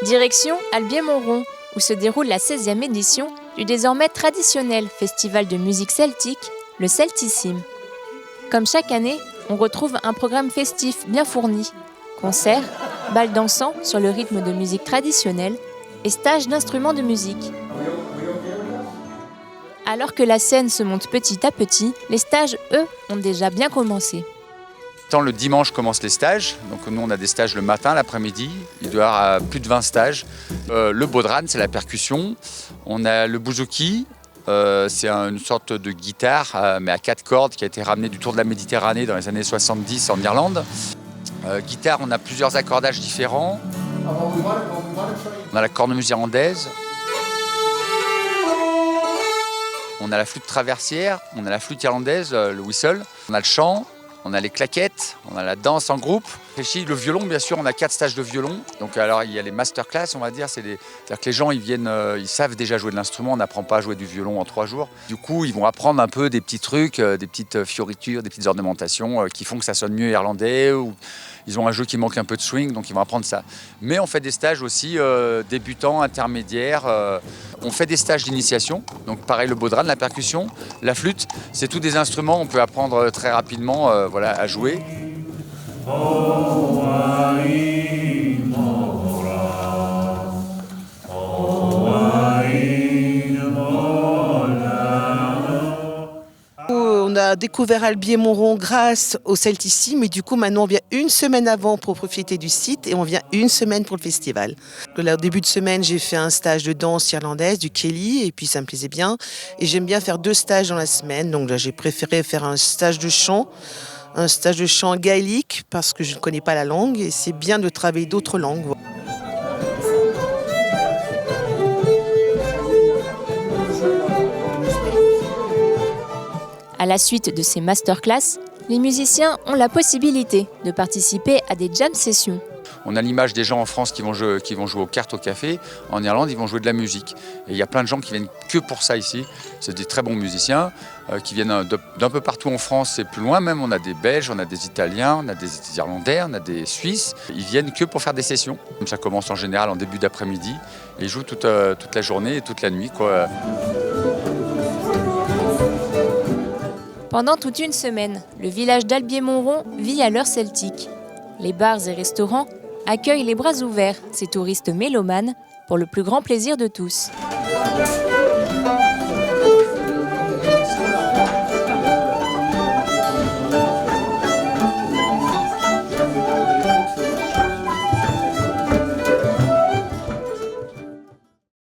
Direction Albier-Montrond, où se déroule la 16e édition du désormais traditionnel festival de musique celtique, le Celtissime. Comme chaque année, on retrouve un programme festif bien fourni. Concerts, bals dansants sur le rythme de musique traditionnelle et stages d'instruments de musique. Alors que la scène se monte petit à petit, les stages, eux, ont déjà bien commencé. Le dimanche commencent les stages, donc nous on a des stages le matin, l'après-midi, il doit y avoir plus de 20 stages. Le bodhran, c'est la percussion, on a le bouzouki, c'est une sorte de guitare mais à 4 cordes qui a été ramenée du Tour de la Méditerranée dans les années 70 en Irlande. Guitare, on a plusieurs accordages différents, on a la cornemuse irlandaise, on a la flûte traversière, on a la flûte irlandaise, le whistle, on a le chant. On a les claquettes, on a la danse en groupe. Le violon, bien sûr, on a 4 stages de violon. Donc alors il y a les masterclass, on va dire. C'est-à-dire que les gens, ils savent déjà jouer de l'instrument. On n'apprend pas à jouer du violon en 3 jours. Du coup, ils vont apprendre un peu des petits trucs, des petites fioritures, des petites ornementations qui font que ça sonne mieux irlandais. Ou ils ont un jeu qui manque un peu de swing, donc ils vont apprendre ça. Mais on fait des stages aussi débutants, intermédiaires. On fait des stages d'initiation. Donc pareil, le bodhran, la percussion, la flûte. C'est tous des instruments, on peut apprendre très rapidement à jouer. On a découvert Albier-Montrond grâce au Celtissime, et du coup maintenant on vient une semaine avant pour profiter du site et on vient une semaine pour le festival. Là, au début de semaine, j'ai fait un stage de danse irlandaise, du Kelly, et puis ça me plaisait bien. Et j'aime bien faire 2 stages dans la semaine, donc là j'ai préféré faire un stage de chant gaélique parce que je ne connais pas la langue et c'est bien de travailler d'autres langues. À la suite de ces masterclass, les musiciens ont la possibilité de participer à des jam sessions. On a l'image des gens en France qui vont jouer aux cartes au café. En Irlande, ils vont jouer de la musique. Et il y a plein de gens qui viennent que pour ça ici. C'est des très bons musiciens qui viennent d'un peu partout en France et plus loin même. On a des Belges, on a des Italiens, on a des Irlandais, on a des Suisses. Ils viennent que pour faire des sessions. Ça commence en général en début d'après-midi. Et ils jouent toute la journée et toute la nuit, quoi. Pendant toute une semaine, le village d'Albier-Montrond vit à l'heure celtique. Les bars et restaurants accueillent les bras ouverts ces touristes mélomanes pour le plus grand plaisir de tous.